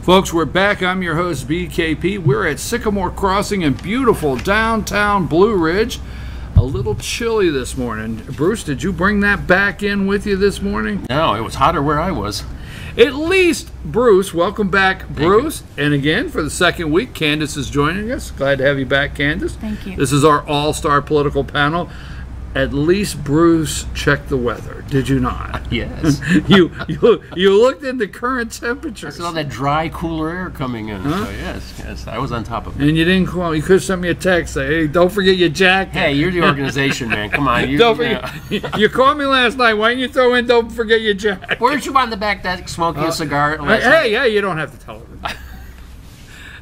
Folks, we're back. I'm your host, BKP. We're at Sycamore Crossing in beautiful downtown Blue Ridge. A little chilly this morning. Bruce, did you bring that back in with you this morning? No, it was hotter where I was. At least, Bruce, welcome back, Bruce. And again, for the second week, Candace is joining us. Glad to have you back, Candace. Thank you. This is our all-star political panel. At least Bruce checked the weather, did you not? Yes. You looked at the current temperatures. I saw that dry, cooler air coming in. Huh? So yes, I was on top of it. And you didn't call. You could have sent me a text. Say, hey, don't forget your jacket. Hey, you're the organization, man. Come on. Don't forget. You called me last night. Why didn't you throw in, don't forget your jacket? Weren't you on the back deck smoking a cigar? Hey, you don't have to tell everybody.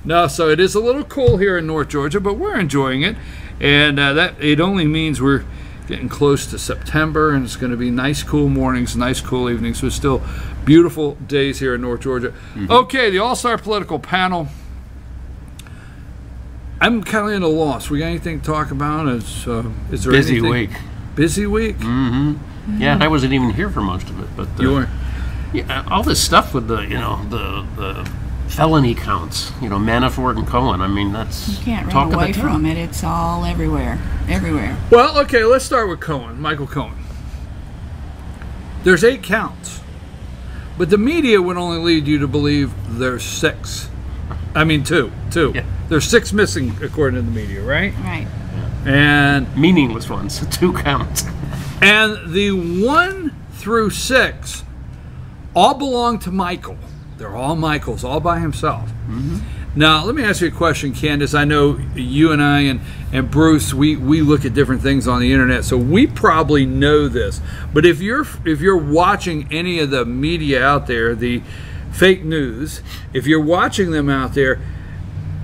No, so it is a little cool here in North Georgia, but we're enjoying it. And that it only means we're getting close to September, and it's going to be nice, cool mornings, nice, cool evenings. So still beautiful days here in North Georgia. Mm-hmm. Okay, the All-Star Political Panel. I'm kind of at a loss. We got anything to talk about? Is there busy anything? Week? Busy week? Mm-hmm. Yeah, I wasn't even here for most of it, but you were. Yeah, all this stuff with the the felony counts, Manafort and Cohen. I mean, that's you can't run away from it. It's all everywhere. Well, okay, let's start with Cohen, Michael Cohen. There's 8 counts, but the media would only lead you to believe there's 6. I mean, 2. Yeah. There's 6 missing according to the media, right? Right. And meaningless ones, 2 counts. And the 1 through 6 all belong to Michael. They're all Michael's, all by himself. Mm-hmm. Now, let me ask you a question, Candace. I know you and I and Bruce, we look at different things on the internet, so we probably know this. But if you're watching any of the media out there, the fake news, if you're watching them out there,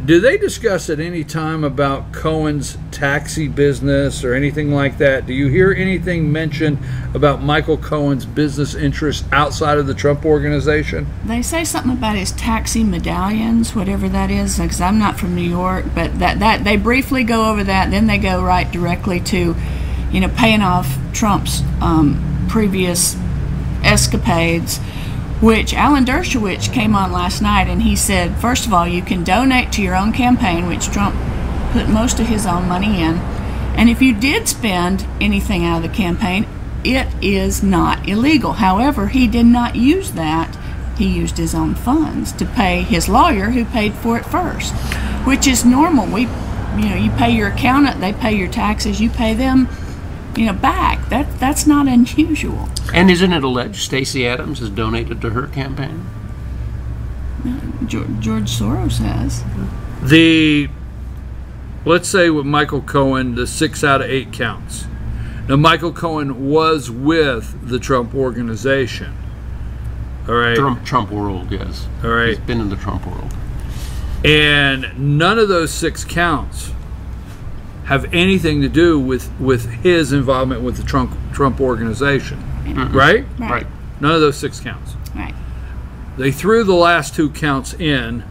do they discuss at any time about Cohen's taxi business or anything like that? Do you hear anything mentioned about Michael Cohen's business interests outside of the Trump organization? They say something about his taxi medallions, whatever that is, because I'm not from New York, but that they briefly go over that, then they go right directly to, paying off Trump's previous escapades, which Alan Dershowitz came on last night, and he said, first of all, you can donate to your own campaign, which Trump put most of his own money in, and if you did spend anything out of the campaign, it is not illegal. However, he did not use that. He used his own funds to pay his lawyer, who paid for it first, which is normal. You pay your accountant, they pay your taxes, you pay them back. That's not unusual. And isn't it alleged Stacey Adams has donated to her campaign? George Soros has. Let's say with Michael Cohen, the 6 out of 8 counts. Now, Michael Cohen was with the Trump organization. All right. Trump world, yes. All right. He's been in the Trump world. And none of those 6 counts have anything to do with his involvement with the Trump organization, right? Right. None of those 6 counts. Right. They threw the last 2 counts in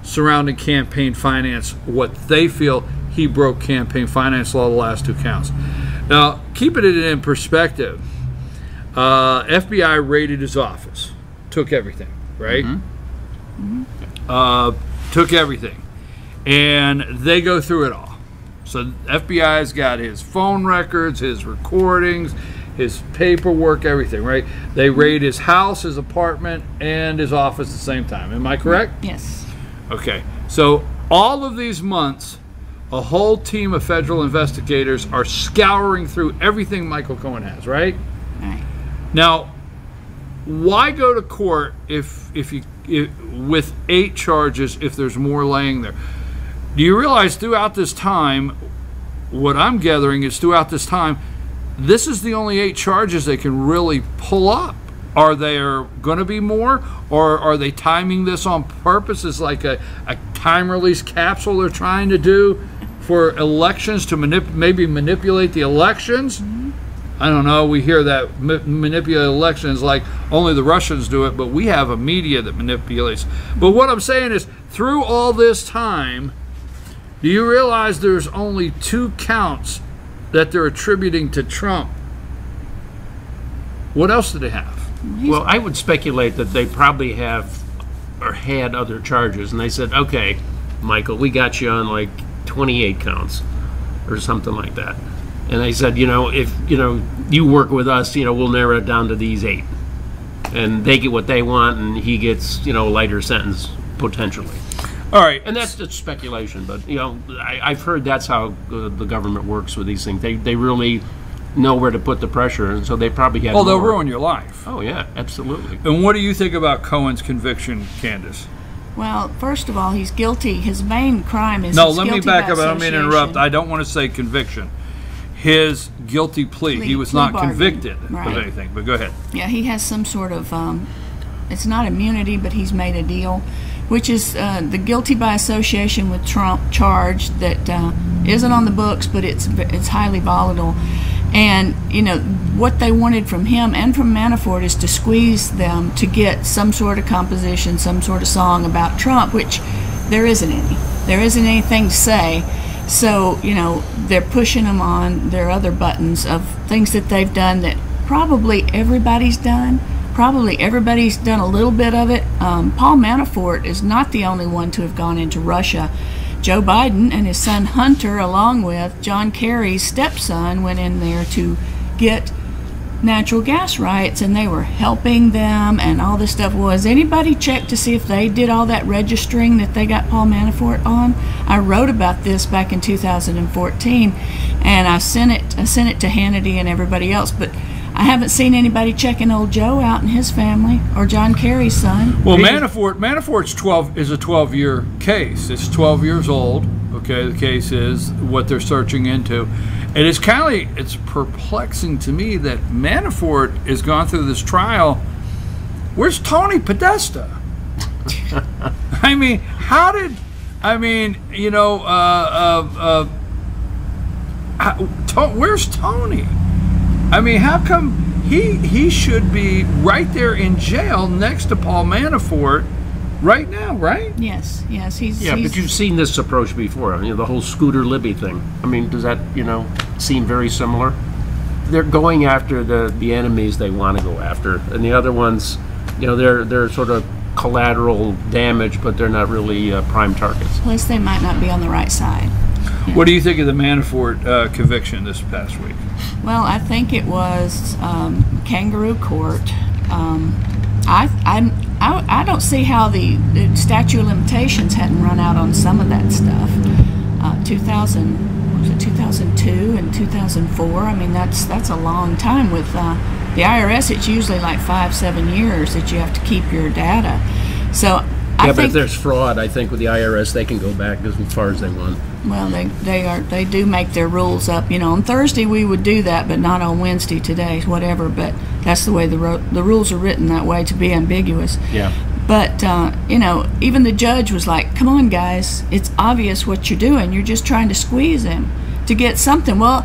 surrounding campaign finance, what they feel he broke campaign finance law, the last 2 counts. Now, keeping it in perspective, FBI raided his office, took everything, right? Mm-hmm. Took everything, and they go through it all. So FBI's got his phone records, his recordings, his paperwork, everything, right? They raid his house, his apartment, and his office at the same time. Am I correct? Yes. Okay. So all of these months, a whole team of federal investigators are scouring through everything Michael Cohen has, right? Right. Now, why go to court if with 8 charges if there's more laying there? Do you realize throughout this time, what I'm gathering is throughout this time, this is the only 8 charges they can really pull up. Are there going to be more, or are they timing this on purpose as like a time release capsule they're trying to do for elections to maybe manipulate the elections? Mm-hmm. I don't know. We hear that manipulate elections like only the Russians do it, but we have a media that manipulates. But what I'm saying is, through all this time, do you realize there's only 2 counts that they're attributing to Trump? What else do they have? Well, I would speculate that they probably have or had other charges, and they said, okay, Michael, we got you on like 28 counts or something like that. And they said, if you work with us, we'll narrow it down to these 8, and they get what they want, and he gets a lighter sentence potentially. All right, and that's just speculation, but I've heard that's how the government works with these things. They really know where to put the pressure, and so they probably had. Oh, they'll ruin your life. Oh yeah, absolutely. And what do you think about Cohen's conviction, Candace? Well, first of all, he's guilty. His main crime is. No, let me back up. I don't mean to interrupt. I don't want to say conviction. His guilty plea. He was not convicted of anything. But go ahead. Yeah, he has some sort of. It's not immunity, but he's made a deal, which is the guilty by association with Trump charge that isn't on the books, but it's highly volatile. And, what they wanted from him and from Manafort is to squeeze them to get some sort of composition, some sort of song about Trump, which there isn't any. There isn't anything to say. So, they're pushing them on their other buttons of things that they've done that probably everybody's done. Probably everybody's done a little bit of it. Paul Manafort is not the only one to have gone into Russia. Joe Biden and his son Hunter, along with John Kerry's stepson, went in there to get natural gas rights, and they were helping them and all this stuff. Was anybody checked to see if they did all that registering that they got Paul Manafort on? I wrote about this back in 2014, and I sent it to Hannity and everybody else, but I haven't seen anybody checking old Joe out and his family, or John Kerry's son. Well, Manafort's 12 is a 12-year case. It's 12 years old. Okay, the case is what they're searching into, and it's perplexing to me that Manafort has gone through this trial. Where's Tony Podesta? Where's Tony? How come he should be right there in jail next to Paul Manafort right now, right? Yes, he's... but you've seen this approach before, the whole Scooter Libby thing. Does that, seem very similar? They're going after the enemies they want to go after, and the other ones, they're sort of collateral damage, but they're not really prime targets. Plus, they might not be on the right side. Yeah. What do you think of the Manafort conviction this past week? Well, I think it was kangaroo court. I don't see how the statute of limitations hadn't run out on some of that stuff. 2002 and 2004. That's a long time. With the IRS, it's usually like 5-7 years that you have to keep your data. So but if there's fraud, I think with the IRS they can go back as far as they want. Well, they do make their rules up. On Thursday we would do that, but not on Wednesday, today, whatever. But that's the way the rules are written that way, to be ambiguous. Yeah. But even the judge was like, "Come on, guys, it's obvious what you're doing. You're just trying to squeeze him to get something." Well,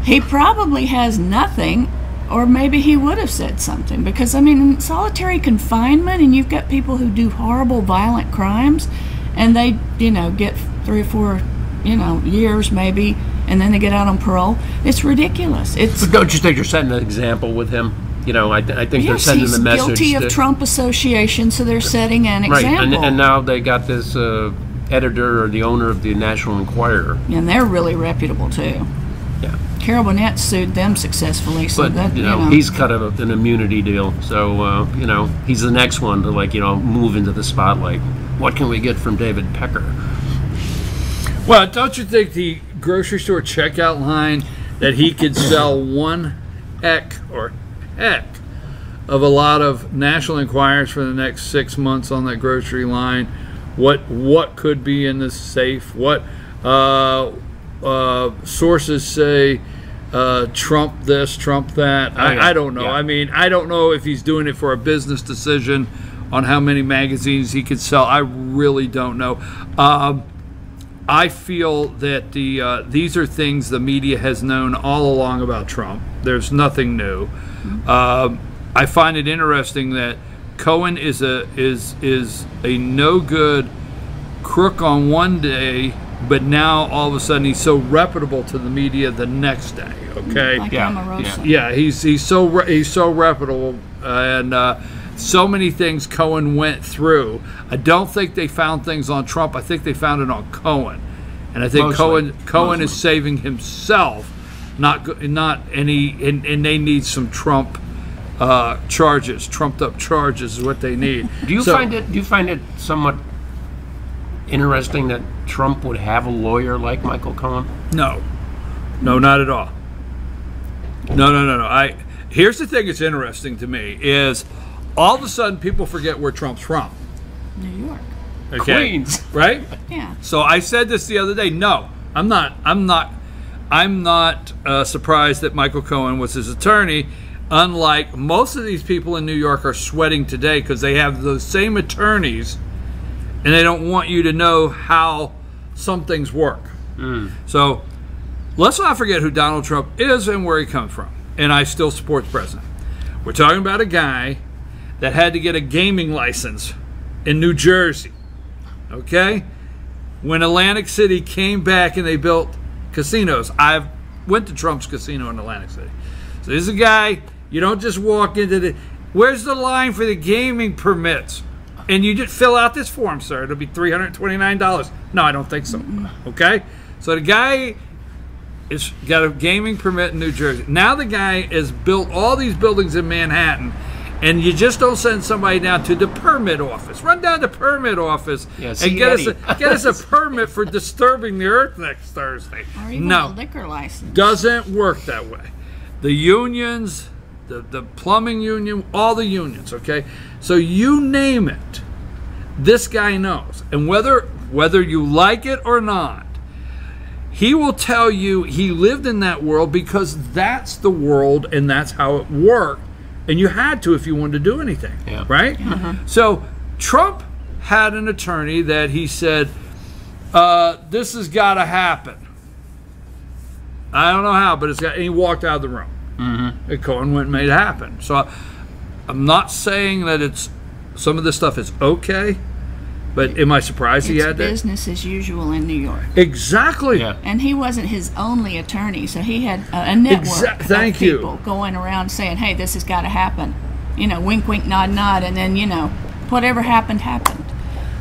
he probably has nothing. Or maybe he would have said something, because in solitary confinement, and you've got people who do horrible, violent crimes, and they, get 3 or 4, years maybe, and then they get out on parole. It's ridiculous. But don't you think you're setting an example with him? I think they're sending the message. He's guilty of Trump association, so they're setting an example. Right, and now they got this editor or the owner of the National Enquirer, and they're really reputable too. Yeah. Carol Burnett sued them successfully, so but he's cut an immunity deal, so he's the next one to move into the spotlight. What can we get from David Pecker? Well, don't you think the grocery store checkout line that he could sell one heck of a lot of National Enquirers for the next 6 months on that grocery line? What could be in the safe? What sources say Trump this, Trump that. I don't know. Yeah. I don't know if he's doing it for a business decision on how many magazines he could sell. I really don't know. I feel that these are things the media has known all along about Trump. There's nothing new. I find it interesting that Cohen is a no good crook on one day, but now all of a sudden he's so reputable to the media the next day. Okay, like Omarosa. Yeah, he's so reputable, and so many things Cohen went through. I don't think they found things on Trump. I think they found it on Cohen, and I think Cohen is saving himself, and they need some Trump charges, trumped up charges is what they need. Do you find it somewhat interesting that Trump would have a lawyer like Michael Cohen? No, not at all. No. Here's the thing that's interesting to me is all of a sudden people forget where Trump's from. New York. Okay. Queens. Right? Yeah. So I said this the other day. No, I'm not surprised that Michael Cohen was his attorney. Unlike most of these people in New York are sweating today because they have those same attorneys and they don't want you to know how some things work. So let's not forget who Donald Trump is and where he comes from. And I still support the president. We're talking about a guy that had to get a gaming license in New Jersey. Okay? When Atlantic City came back and they built casinos. I went to Trump's casino in Atlantic City. So this is a guy, you don't just walk into the... Where's the line for the gaming permits? And you just fill out this form, sir. It'll be $329. No, I don't think so. Okay? So the guy has got a gaming permit in New Jersey. Now the guy has built all these buildings in Manhattan, and you just don't send somebody down to the permit office. Run down to the permit office and get us a permit for disturbing the earth next Thursday. Or even a liquor license. Doesn't work that way. The unions, the plumbing union, all the unions, okay? So you name it, this guy knows. And whether you like it or not, he will tell you he lived in that world because that's the world and that's how it worked. And you had to if you wanted to do anything, right? So Trump had an attorney that he said, this has got to happen. I don't know how, but it's got, and he walked out of the room. And Cohen went and made it happen. So I'm not saying that some of this stuff is okay, but am I surprised he had that? It's business as usual in New York. Exactly. Yeah. And he wasn't his only attorney, so he had a network of people going around saying, hey, this has got to happen. You know, wink, wink, nod, nod, and then, you know, whatever happened, happened.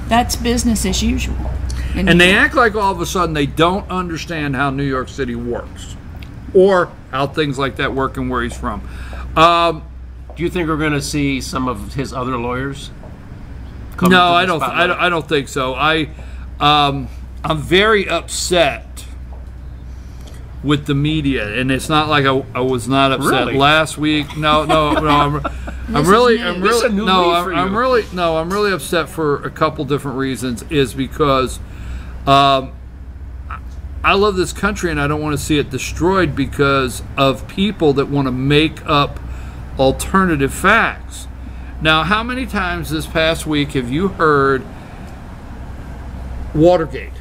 That's business as usual. And they act like all of a sudden they don't understand how New York City works or how things like that work and where he's from. Do you think we're going to see some of his other lawyers? No, I don't think so. I'm very upset with the media, and it's not like I was not upset last week. No. I'm really upset for a couple different reasons. Is because I love this country, and I don't want to see it destroyed because of people that want to make up alternative facts. Now, how many times this past week have you heard Watergate?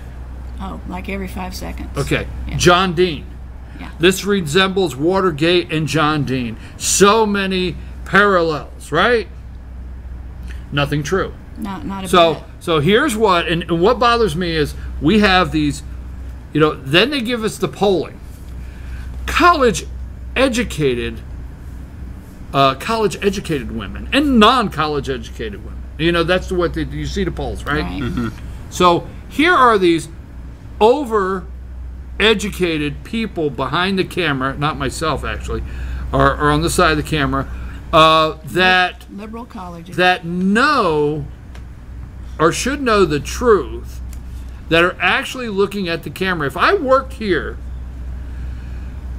Oh, like every 5 seconds. Okay. Yeah. John Dean. Yeah. This resembles Watergate and John Dean. So many parallels, right? Nothing true. Not a bit. So here's what, and what bothers me is we have these, you know, then they give us the polling. College-educated women and non-college educated women. You know, that's what you see the polls, right? So here are these over-educated people behind the camera, not myself actually, are on the side of the camera, that liberal colleges that know or should know the truth, that are actually looking at the camera. If I worked here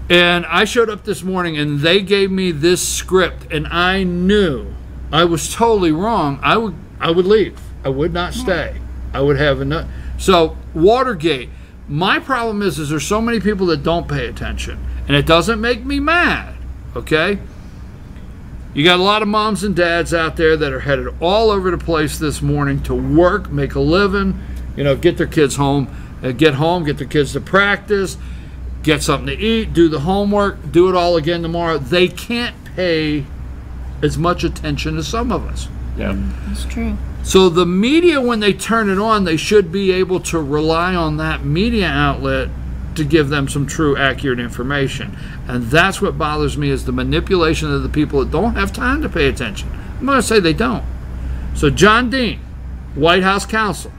and I showed up this morning and they gave me this script and I knew I was totally wrong, I would leave. I would not stay. I would have enough. So Watergate, my problem is there's so many people that don't pay attention, and it doesn't make me mad, okay? You got a lot of moms and dads out there that are headed all over the place this morning to work, make a living, you know, get their kids home, get their kids to practice, get something to eat, do the homework, do it all again tomorrow. They can't pay as much attention as some of us. Yeah, that's true. So the media, when they turn it on, they should be able to rely on that media outlet to give them some true, accurate information. And that's what bothers me, is the manipulation of the people that don't have time to pay attention. I'm going to say they don't. So John Dean, White House counsel.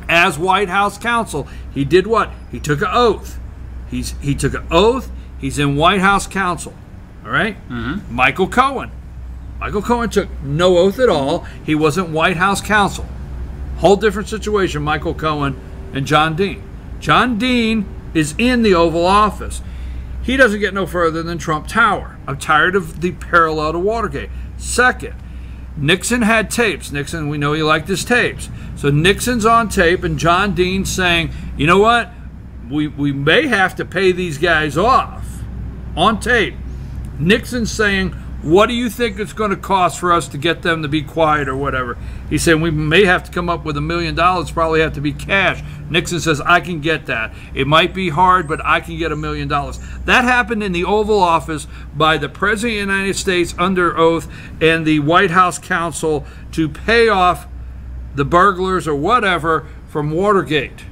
As White House counsel, he did what? He took an oath. He took an oath. He's in White House counsel. All right? Mm-hmm. Michael Cohen. Michael Cohen took no oath at all. He wasn't White House counsel. Whole different situation, Michael Cohen and John Dean. John Dean is in the Oval Office. He doesn't get no further than Trump Tower. I'm tired of the parallel to Watergate. Second, Nixon had tapes. Nixon, we know he liked his tapes. So Nixon's on tape, and John Dean's saying, you know what? We may have to pay these guys off. On tape. Nixon's saying, what do you think it's going to cost for us to get them to be quiet or whatever? He's saying we may have to come up with $1 million, probably have to be cash. Nixon says, I can get that. It might be hard, but I can get $1 million. That happened in the Oval Office by the President of the United States under oath and the White House counsel to pay off the burglars or whatever from Watergate.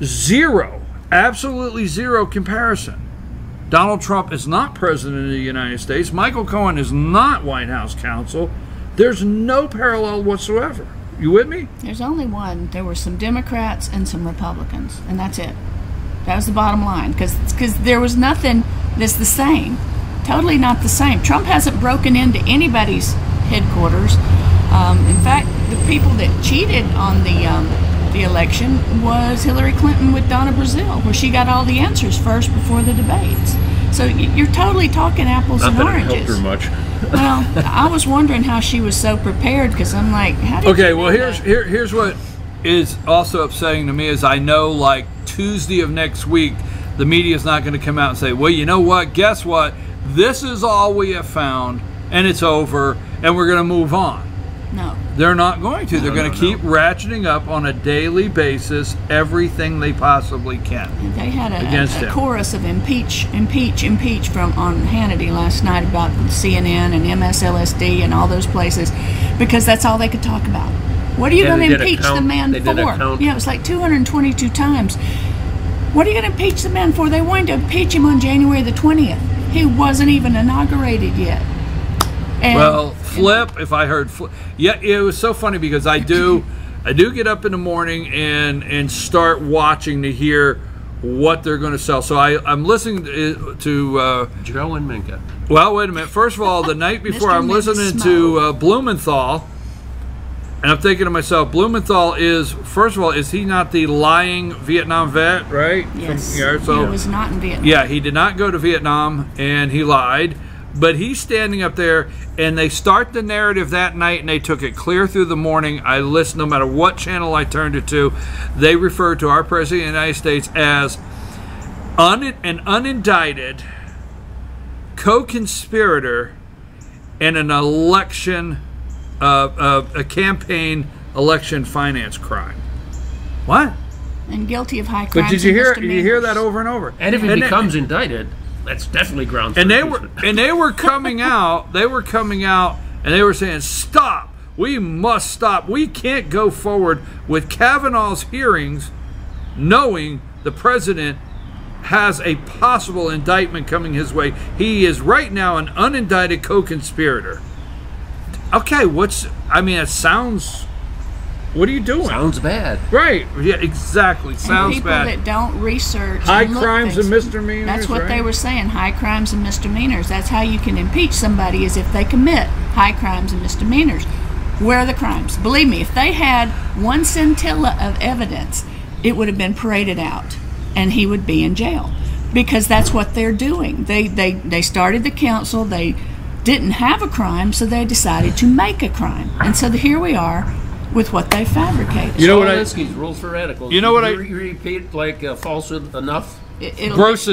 Zero, absolutely zero comparison. Donald Trump is not president of the United States. Michael Cohen is not White House counsel. There's no parallel whatsoever. You with me? There's only one. There were some Democrats and some Republicans, and that's it. That was the bottom line, because there was nothing that's the same. Totally not the same. Trump hasn't broken into anybody's headquarters. In fact, the people that cheated on the election was Hillary Clinton with Donna Brazile, where she got all the answers first before the debates. So you're totally talking apples and oranges. Not that it helped her much. Well, I was wondering how she was so prepared, because I'm like, how did okay, you well, know here's what is also upsetting to me is I know, like, Tuesday of next week, the media is not going to come out and say, well, you know what, guess what, this is all we have found, and it's over, and we're going to move on. No. They're not going to. They're going to keep ratcheting up on a daily basis everything they possibly can. They had a chorus of impeach from on Hannity last night about CNN and MSLSD and all those places, because that's all they could talk about. What are you going to impeach the man for? Yeah, it was like 222 times. What are you going to impeach the man for? They wanted to impeach him on January the 20th. He wasn't even inaugurated yet. And, well, if I heard flip. Yeah, it was so funny because I do get up in the morning and start watching to hear what they're going to sell. So I'm listening to Joe and Minka. Well, wait a minute. First of all, the night before I'm listening to Blumenthal, and I'm thinking to myself, Blumenthal is, first of all, is he not the lying Vietnam vet, right? Yes. He was not in Vietnam. Yeah, he did not go to Vietnam, and he lied. But he's standing up there, and they start the narrative that night, and they took it clear through the morning. I listened, no matter what channel I turned it to, they referred to our President of the United States as an unindicted co-conspirator in an election, a campaign election finance crime. What? And guilty of high crimes. But did you hear that over and over? And if he becomes indicted, that's definitely grounds for impeachment. And they were coming out, and they were saying, stop, we must stop. We can't go forward with Kavanaugh's hearings knowing the president has a possible indictment coming his way. He is right now an unindicted co-conspirator. Okay, it sounds, what are you doing? Sounds bad. Right, yeah, exactly, sounds people bad. That don't research high crimes and misdemeanors. That's what they were saying, high crimes and misdemeanors. That's how you can impeach somebody, is if they commit high crimes and misdemeanors. Where are the crimes? Believe me, if they had one scintilla of evidence, it would have been paraded out, and he would be in jail, because that's what they're doing. They started the council. They didn't have a crime, so they decided to make a crime, and so here we are with what they fabricated. You know what rules for radicals. You know what you repeat like falsehood enough. Bruce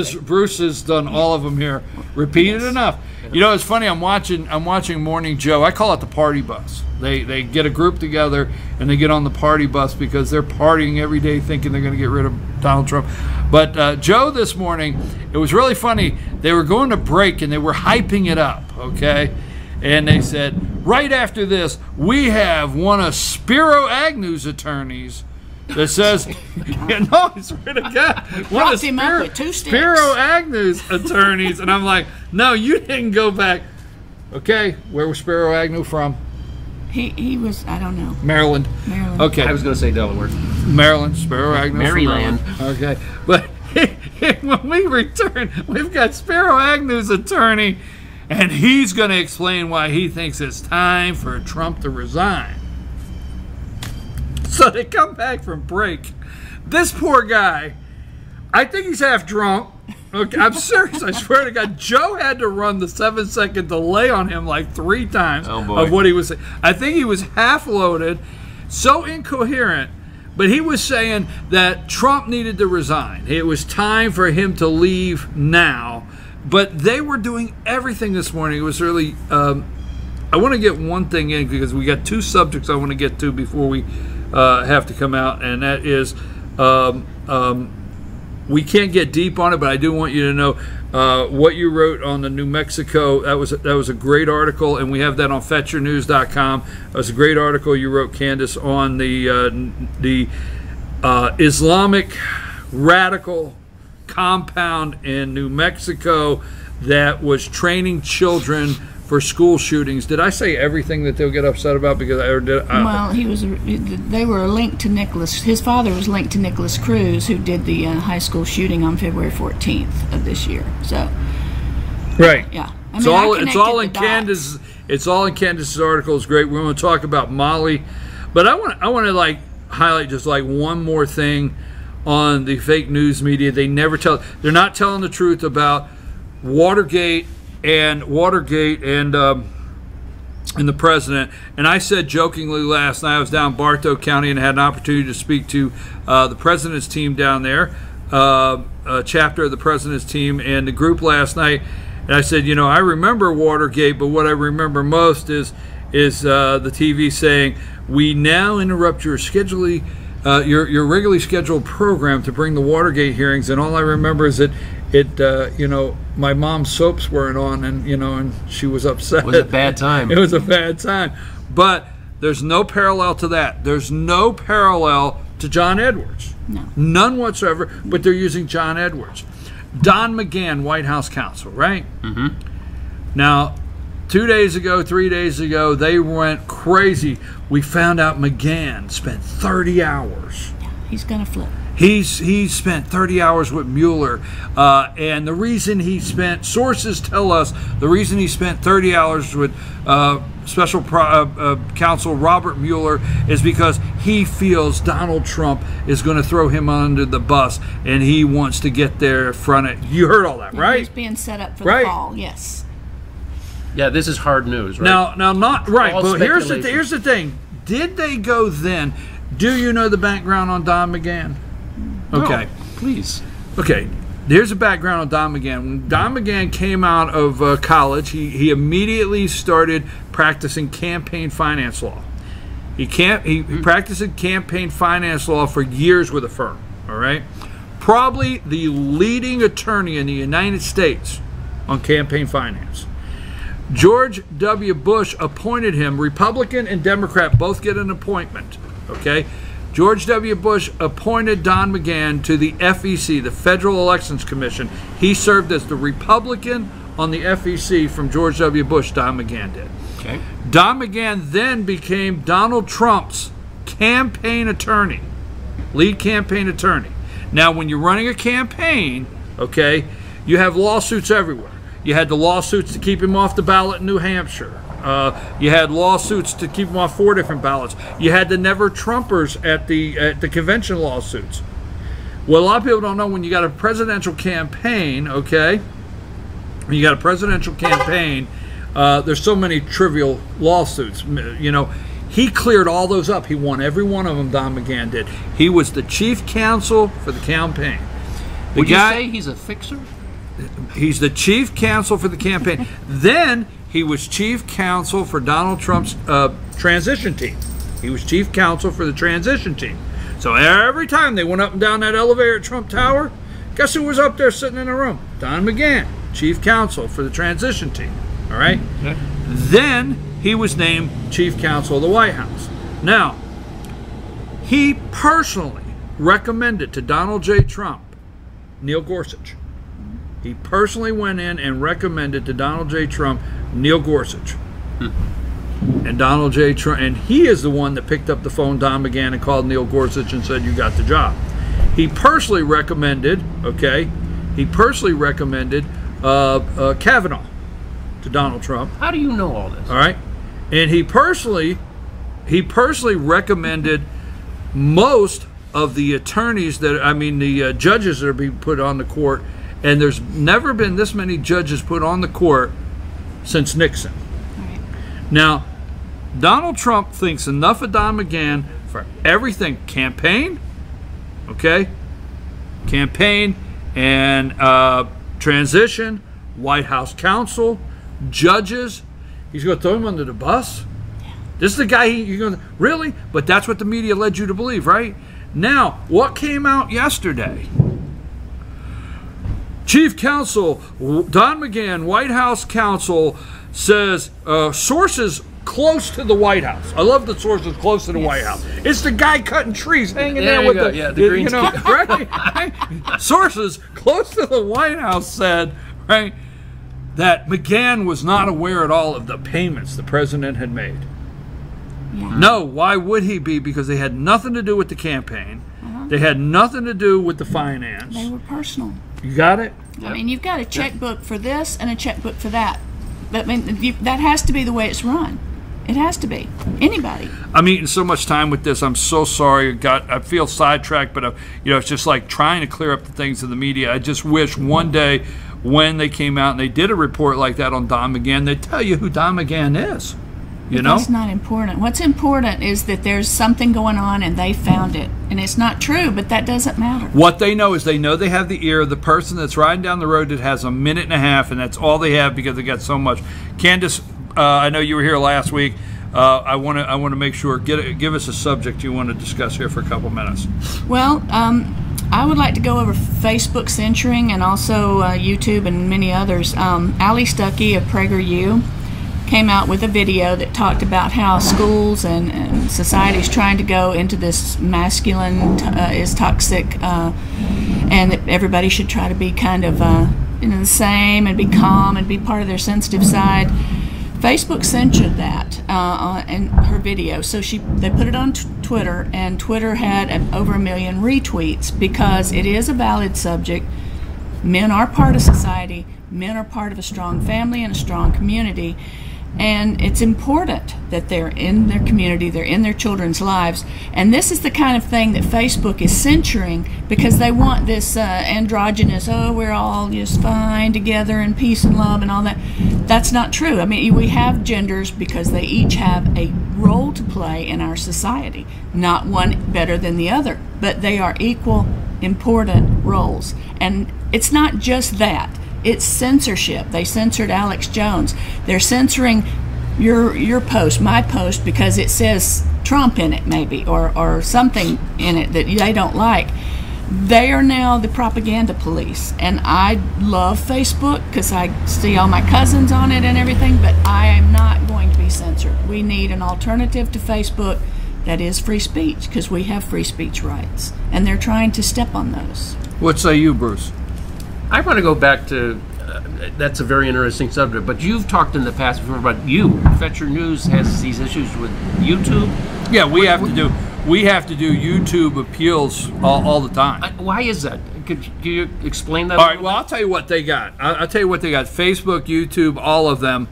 has done all of them here. Repeated enough. You know, it's funny. I'm watching Morning Joe. I call it the party bus. They get a group together and they get on the party bus because they're partying every day, thinking they're going to get rid of Donald Trump. But Joe this morning, it was really funny. They were going to break and they were hyping it up. Okay. And they said, right after this, we have one of Spiro Agnew's attorneys that says, no, I swear to God, one of him up with two sticks. Spiro Agnew's attorneys. And I'm like, no, you didn't go back. Okay, where was Spiro Agnew from? He was, I don't know. Maryland. Maryland. Okay. I was going to say Delaware. Maryland. Spiro Agnew. Maryland. Okay, but when we return, we've got Spiro Agnew's attorney, and he's going to explain why he thinks it's time for Trump to resign. So they come back from break. This poor guy, I think he's half drunk. Okay, I'm serious. I swear to God, Joe had to run the 7-second delay on him like 3 times of what he was saying. I think he was half loaded, so incoherent. But he was saying that Trump needed to resign. It was time for him to leave now. But they were doing everything this morning. It was really. I want to get one thing in because we got 2 subjects I want to get to before we have to come out, and that is. We can't get deep on it, but I do want you to know what you wrote on the New Mexico. That was a great article, and we have that on FetcherNews.com. It was a great article you wrote, Candace, on the Islamic radical compound in New Mexico that was training children for school shootings. Did I say everything that they'll get upset about? Because well, they were linked to Nicholas. His father was linked to Nicholas Cruz, who did the high school shooting on February 14th of this year. So, right, yeah, it's all in Candace. It's all in Candace's article. It's great. We're going to talk about Mali, but I want to like highlight just like one more thing on the fake news media. They're not telling the truth about Watergate and the president. And I said jokingly last night, I was down in Bartow County and had an opportunity to speak to the president's team down there, a chapter of the president's team and the group last night. And I said, I remember Watergate, but what I remember most is the TV saying, "We now interrupt your your regularly scheduled program to bring the Watergate hearings." And all I remember is that my mom's soaps weren't on, and she was upset. It was a bad time. It was a bad time. But there's no parallel to that. There's no parallel to John Edwards. No. None whatsoever, but they're using John Edwards. Don McGahn, White House counsel, right? Mm-hmm. Now, 3 days ago, they went crazy. We found out McGahn spent 30 hours. Yeah, he's going to flip. He's spent 30 hours with Mueller, and the reason sources tell us the reason he spent 30 hours with Special Counsel Robert Mueller is because he feels Donald Trump is going to throw him under the bus, and he wants to get there front it. You heard all that, right? He's being set up for the fall. Yes. Yeah, this is hard news, right? Now, not right. All But here's the thing. Did they go then? Do you know the background on Don McGahn? Okay. No, please. Okay. Here's a background on Don McGahn. When Don McGahn came out of college, he immediately started practicing campaign finance law. He practiced campaign finance law for years with a firm. All right. Probably the leading attorney in the United States on campaign finance. George W. Bush appointed him. Republican and Democrat both get an appointment. Okay. George W. Bush appointed Don McGahn to the FEC, the Federal Elections Commission. He served as the Republican on the FEC from George W. Bush, Don McGahn did. Okay. Don McGahn then became Donald Trump's campaign attorney, lead campaign attorney. Now, when you're running a campaign, okay, you have lawsuits everywhere. You had the lawsuits to keep him off the ballot in New Hampshire. You had lawsuits to keep him off 4 different ballots. You had the Never Trumpers at the convention lawsuits. Well, a lot of people don't know when you got a presidential campaign, okay? When you got a presidential campaign, there's so many trivial lawsuits. He cleared all those up. He won every one of them, Don McGahn did. He was the chief counsel for the campaign. Would you say he's a fixer? He's the chief counsel for the campaign. Then he was chief counsel for Donald Trump's transition team. He was chief counsel for the transition team. So every time they went up and down that elevator at Trump Tower, guess who was up there sitting in the room? Don McGahn, chief counsel for the transition team. All right? Okay. Then he was named chief counsel of the White House. Now, he personally recommended to Donald J. Trump Neil Gorsuch. He personally went in and recommended to Donald J. Trump Neil Gorsuch. And Donald J. Trump, and he is the one that picked up the phone, Don McGahn, and called Neil Gorsuch and said, "You got the job." He personally recommended, Kavanaugh to Donald Trump. How do you know all this? All right, and he personally recommended most of the attorneys the judges that are being put on the court, and there's never been this many judges put on the court since Nixon. Right. Now, Donald Trump thinks enough of Don McGahn for everything. Campaign and transition, White House counsel, judges. He's going to throw him under the bus? This is the guy you're going to... Really? But that's what the media led you to believe, right? Now, what came out yesterday? Chief Counsel Don McGahn, White House counsel, says sources close to the White House. I love the sources close to the White House. It's the guy cutting trees, hanging there with the green right? Sources close to the White House said, right, that McGahn was not aware at all of the payments the president had made. Yeah. No, why would he be? Because they had nothing to do with the campaign. They had nothing to do with the finance. They were personal. You got it? I mean, you've got a checkbook for this and a checkbook for that. But I mean, that has to be the way it's run. It has to be. Anybody. I'm eating so much time with this. I'm so sorry. I feel sidetracked, but it's just like trying to clear up the things in the media. I just wish one day when they came out and they did a report like that on Don McGahn, they'd tell you who Don McGahn is. You know? That's not important. What's important is that there's something going on and they found it. And it's not true, but that doesn't matter. What they know is they have the ear of the person that's riding down the road that has a minute and a half, and that's all they have because they got so much. Candace, I know you were here last week. I want to make sure, give us a subject you want to discuss here for a couple minutes. Well, I would like to go over Facebook censoring and also YouTube and many others. Ali Stuckey of PragerU came out with a video that talked about how schools and society is trying to go into this masculine is toxic, and that everybody should try to be kind of the same and be calm and be part of their sensitive side. Facebook censored that in her video, so they put it on Twitter, and Twitter had over 1 million retweets because it is a valid subject. Men are part of society. Men are part of a strong family and a strong community. And it's important that they're in their community, they're in their children's lives. And this is the kind of thing that Facebook is censoring because they want this androgynous, we're all just fine together in peace and love and all that. That's not true. I mean, we have genders because they each have a role to play in our society. Not one better than the other, but they are equal important roles. And it's not just that. It's censorship. They censored Alex Jones. They're censoring your post, my post, because it says Trump in it maybe, or something in it that they don't like. They are now the propaganda police. And I love Facebook because I see all my cousins on it and everything, but I am not going to be censored. We need an alternative to Facebook that is free speech because we have free speech rights. And they're trying to step on those. What say you, Bruce? I want to go back to, that's a very interesting subject, but you've talked in the past before about Fetcher News has these issues with YouTube. Yeah, we have to do YouTube appeals all the time. Why is that? Could you explain that? All right, well, I'll tell you what they got. I'll tell you what they got. Facebook, YouTube, all of them.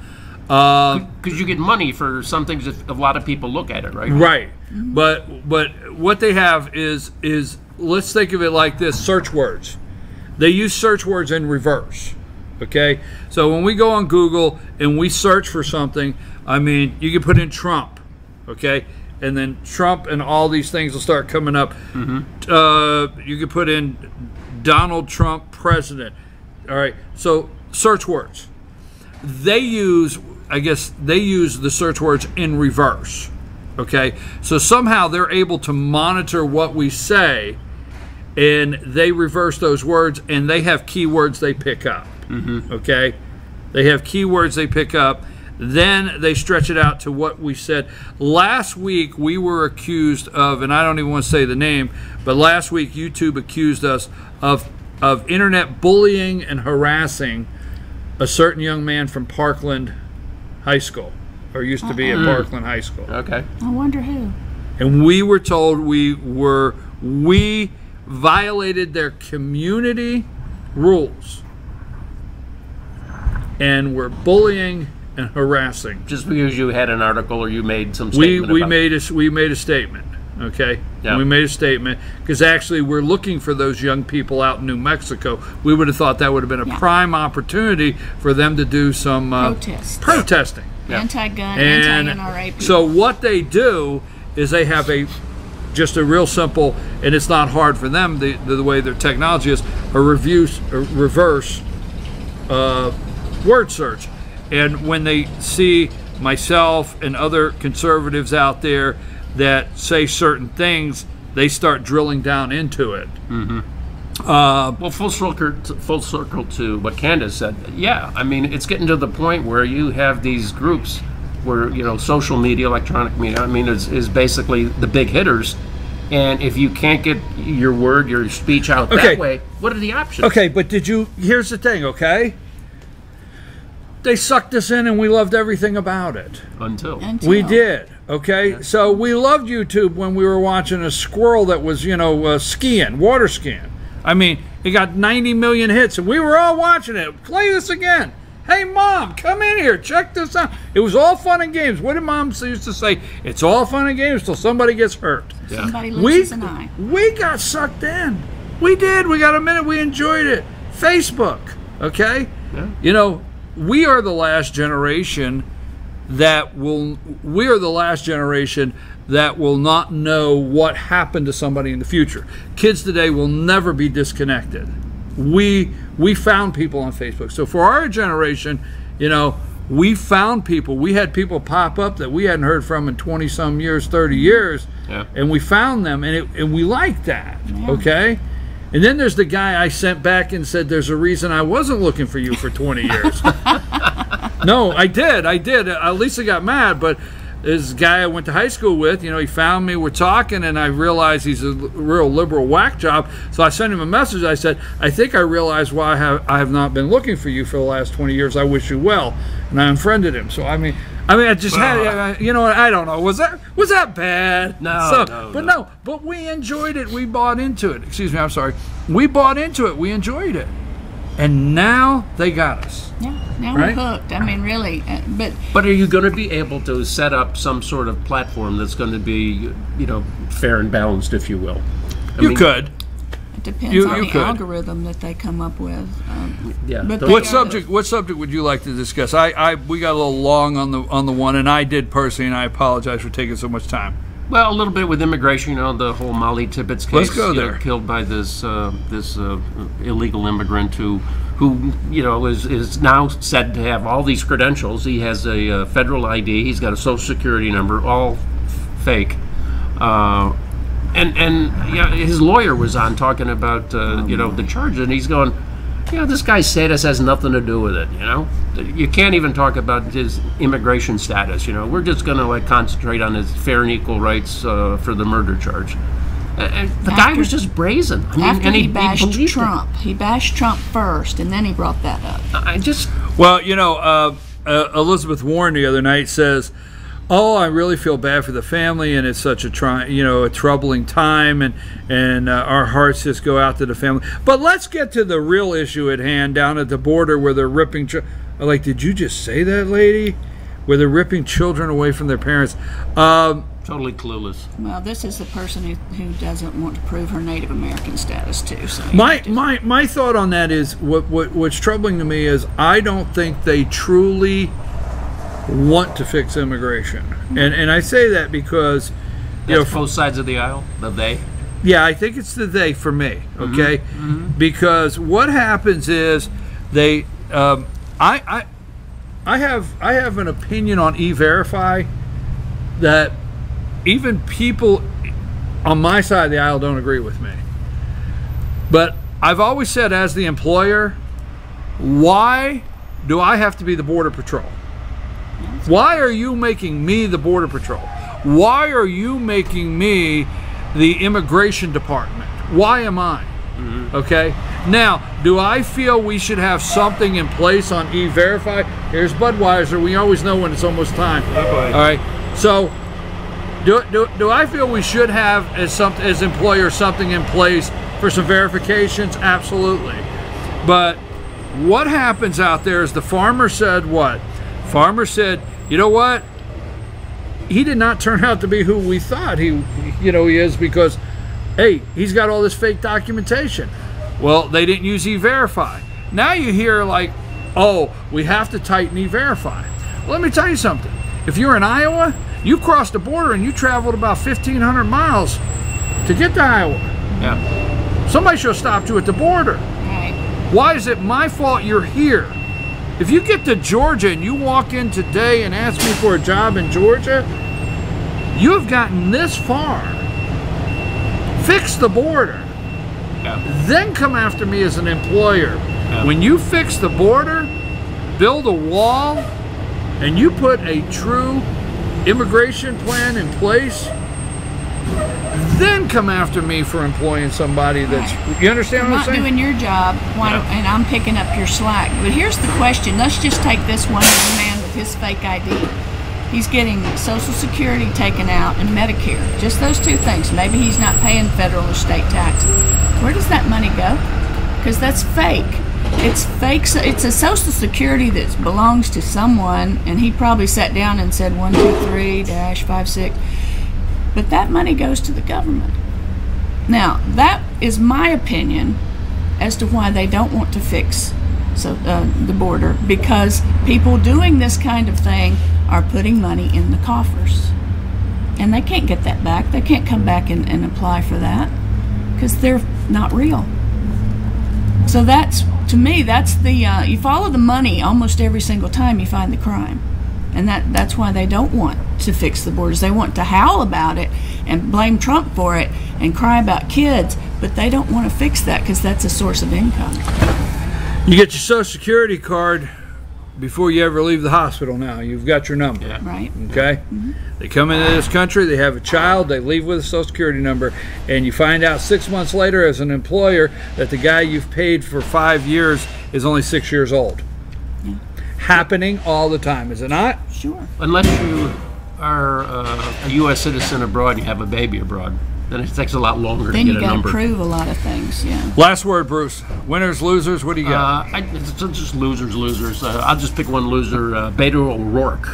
Because you get money for some things if a lot of people look at it, right? Right. Mm-hmm. But what they have is let's think of it like this, search words. They use search words in reverse, okay? So when we go on Google and we search for something, I mean, you can put in Trump, okay? And then Trump and all these things will start coming up. Mm-hmm. You can put in Donald Trump president, all right? So search words. They use the search words in reverse, okay? So somehow they're able to monitor what we say, and they reverse those words, and they have keywords they pick up, okay? They have keywords they pick up. Then they stretch it out to what we said. Last week, we were accused of, and I don't even want to say the name, but last week YouTube accused us of of internet bullying and harassing a certain young man from Parkland High School, or used to be at Parkland High School. Okay. I wonder who. And we were told we violated their community rules and were bullying and harassing. Just because you had an article or you made some statement We about made a statement. Okay, Yeah. we made a statement because actually we're looking for those young people out in New Mexico. We would have thought that would have been a prime opportunity for them to do some protesting. Yeah. Anti-gun, And anti-NRA people. so what they do is they have just a real simple, and it's not hard for them, the way their technology is, a reverse word search. And when they see myself and other conservatives out there that say certain things, they start drilling down into it. Well, full circle to what Candace said. Yeah, I mean, it's getting to the point where you have these groups where, you know, social media, electronic media, I mean, is basically the big hitters. And if you can't get your speech out that way, what are the options? Okay, but here's the thing, okay? They sucked us in and we loved everything about it. Until. We did, okay? So we loved YouTube when we were watching a squirrel that was, water skiing. I mean, it got 90 million hits and we were all watching it. Play this again. Hey, Mom, come in here. Check this out. It was all fun and games. What did Mom used to say? It's all fun and games till somebody gets hurt. Yeah. Somebody loses an eye. We got sucked in. We did. We got a minute. We enjoyed it. Facebook, okay? Yeah. You know, we are the last generation that will not know what happened to somebody in the future. Kids today will never be disconnected. We found people on Facebook. So for our generation, you know, we found people. We had people pop up that we hadn't heard from in 20-some years, 30 years, and we found them, and we liked that, okay? And then there's the guy I sent back and said, there's a reason I wasn't looking for you for 20 years. No, I did. Lisa got mad, but this guy I went to high school with, you know, he found me, we're talking, and I realized he's a real liberal whack job. So I sent him a message. I said, I think I realized why I have not been looking for you for the last 20 years. I wish you well. And I unfriended him. So, I mean, I just had, you know, I don't know. Was that bad? No. But we enjoyed it. We bought into it. Excuse me, I'm sorry. We bought into it. We enjoyed it. And now they got us. Yeah, now Right? we're hooked. I mean, really. But are you going to be able to set up some sort of platform that's going to be, you know, fair and balanced, if you will? I mean, could. It depends You on the could. algorithm that they come up with. Yeah. But What What subject would you like to discuss? We got a little long on the one, and I did personally, and I apologize for taking so much time. Well, a little bit with immigration, you know, the whole Molly Tippett's case. Let's go you know, there. killed by this illegal immigrant who you know is now said to have all these credentials. He has a federal ID. He's got a social security number, all fake. And yeah, his lawyer was on talking about you know, the charges, and he's going, you know, this guy's status has nothing to do with it. You know, you can't even talk about his immigration status. You know, we're just going to like concentrate on his fair and equal rights for the murder charge. And the guy was just brazen. I mean, After and he bashed believed Trump. He bashed Trump first, and then he brought that up. Well, you know, Elizabeth Warren the other night says, "Oh, I really feel bad for the family, and it's such a troubling time, and our hearts just go out to the family." But let's get to the real issue at hand down at the border where they're ripping. Like, did you just say that, lady? Where they're ripping children away from their parents. Totally clueless. Well, this is the person who doesn't want to prove her Native American status too. So My thought on that is what's troubling to me is I don't think they truly want to fix immigration, and I say that because you know, both sides of the aisle. The they. yeah, I think it's the they for me, okay? Because what happens is they I have an opinion on E-Verify that even people on my side of the aisle don't agree with me. But I've always said, as the employer, why do I have to be the Border Patrol? Why are you making me the Border Patrol? Why are you making me the Immigration Department? Why am I? Okay? Now, do I feel we should have something in place on E-Verify? Here's Budweiser. We always know when it's almost time. All right? So, do I feel we should have, as employers, something in place for some verifications? Absolutely. But what happens out there is the farmer said what? Farmer said, you know what? He did not turn out to be who we thought he is, because, hey, he's got all this fake documentation. Well, they didn't use E-Verify. Now you hear like, oh, we have to tighten E-Verify. Well, let me tell you something. If you're in Iowa, you crossed the border and you traveled about 1,500 miles to get to Iowa. Yeah. Somebody should have stopped you at the border. Right. Why is it my fault you're here? If you get to Georgia and you walk in today and ask me for a job in Georgia, you have gotten this far. Fix the border. Yeah. Then come after me as an employer. Yeah. When you fix the border, build a wall, and you put a true immigration plan in place, then come after me for employing somebody that's, you understand what I'm Not saying? doing your job, and I'm picking up your slack. But here's the question. Let's just take this one young man with his fake ID. He's getting Social Security taken out and Medicare. Just those two things. Maybe he's not paying federal or state taxes. Where does that money go? Because that's fake. It's fake. It's a Social Security that belongs to someone, and he probably sat down and said 123-56. But that money goes to the government. Now, that is my opinion as to why they don't want to fix the border, because people doing this kind of thing are putting money in the coffers. And they can't get that back. They can't come back and apply for that because they're not real. So that's, to me, that's the, you follow the money almost every single time you find the crime. And that's why they don't want to fix the borders. They want to howl about it and blame Trump for it and cry about kids, but they don't want to fix that because that's a source of income. You get your Social Security card before you ever leave the hospital now. You've got your number. Yeah. Right. Okay? They come into this country, they have a child, they leave with a Social Security number, and you find out 6 months later as an employer that the guy you've paid for 5 years is only 6 years old. Yeah. Happening all the time, is it not? Sure. Unless you are a U.S. citizen abroad and you have a baby abroad, then it takes a lot longer Then to you get a got to number. prove a lot of things, yeah. Last word, Bruce. Winners, losers, what do you got? It's just losers. I'll just pick one loser, Beto O'Rourke.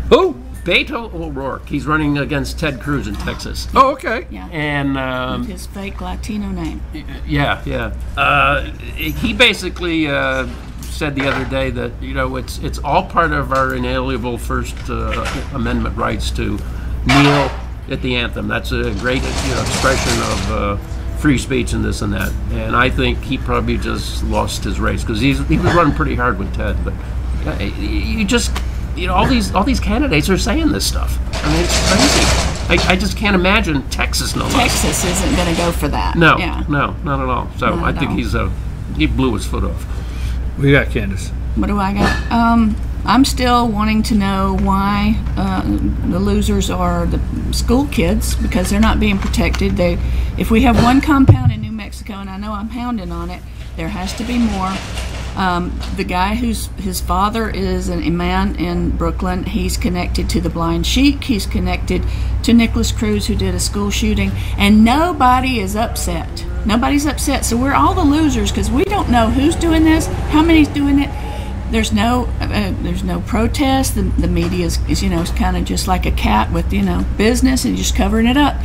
Who? Beto O'Rourke. He's running against Ted Cruz in Texas. Oh, okay. Yeah. And With his fake Latino name. he basically said the other day that it's all part of our inalienable First Amendment rights to kneel at the anthem. That's a great expression of free speech and this and that. And I think he probably just lost his race because he was running pretty hard with Ted. But you just all these candidates are saying this stuff. I mean, it's crazy. I just can't imagine Texas no less. Texas isn't going to go for that. No, Yeah. no, not at all. So Not I at think all. he blew his foot off. What do you got, Candace? What do I got? I'm still wanting to know why the losers are the school kids, because they're not being protected. If we have one compound in New Mexico, and I know I'm pounding on it, there has to be more. The guy his father is a man in Brooklyn, he's connected to the Blind Sheik, he's connected to Nicholas Cruz, who did a school shooting, and nobody is upset. Nobody's upset. So we're all the losers because we don't know who's doing this, how many's doing it. There's no protest. The media is kind of just like a cat with business and just covering it up.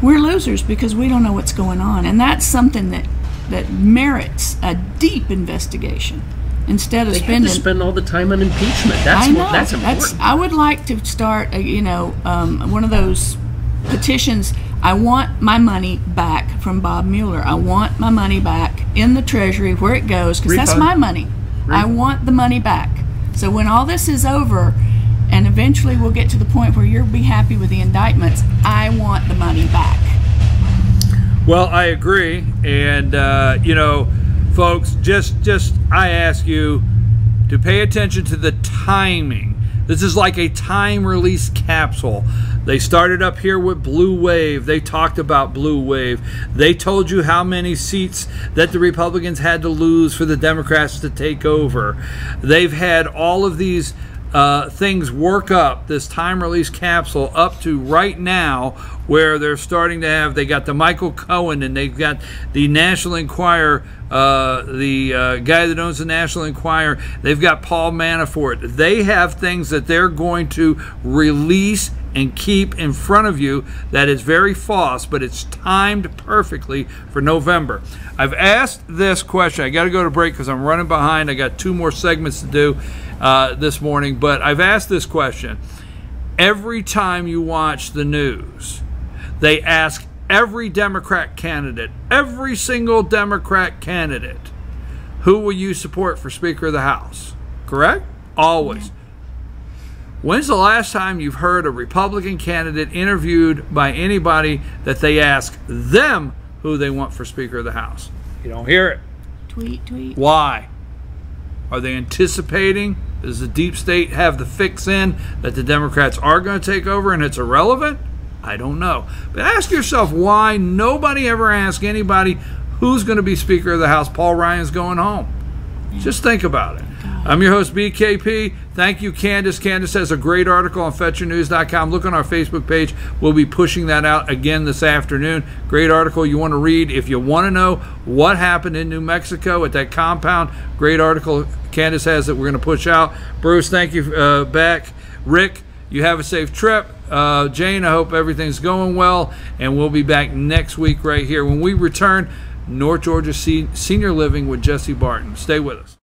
We're losers because we don't know what's going on, and that's something that merits a deep investigation instead of They spending. have to spend all the time on impeachment. That's I know. that's important. I would like to start one of those petitions. I want my money back from Bob Mueller. I want my money back in the Treasury where it goes, because that's Refund. my money. I want the money back. So when all this is over, and eventually we'll get to the point where you'll be happy with the indictments, I want the money back. Well, I agree, and folks, just I ask you to pay attention to the timing. This is like a time release capsule. They started up here with Blue Wave. They talked about Blue Wave. They told you how many seats that the Republicans had to lose for the Democrats to take over. They've had all of these things work up, this time release capsule, up to right now, where they're starting to have, they got the Michael Cohen, and they've got the National Enquirer, the guy that owns the National Enquirer. They've got Paul Manafort. They have things that they're going to release and keep in front of you that is very false, but it's timed perfectly for November. I've asked this question. I got to go to break because I'm running behind. I got 2 more segments to do this morning, but I've asked this question. Every time you watch the news, they ask every Democrat candidate, every single Democrat candidate, who will you support for Speaker of the House? Correct? Always. When's the last time you've heard a Republican candidate interviewed by anybody that they ask them who they want for Speaker of the House? You don't hear it. Tweet. Why? Are they anticipating? Does the deep state have the fix in that the Democrats are going to take over and it's irrelevant? I don't know. But ask yourself why nobody ever asks anybody who's going to be Speaker of the House. Paul Ryan's going home. Just think about it. I'm your host, BKP. Thank you, Candace. Candace has a great article on FetcherNews.com. Look on our Facebook page. We'll be pushing that out again this afternoon. Great article you want to read. If you want to know what happened in New Mexico at that compound, great article Candace has that we're going to push out. Bruce, thank you back. Rick, you have a safe trip. Jane, I hope everything's going well. And we'll be back next week right here. When we return, North Georgia Senior Living with Jesse Barton. Stay with us.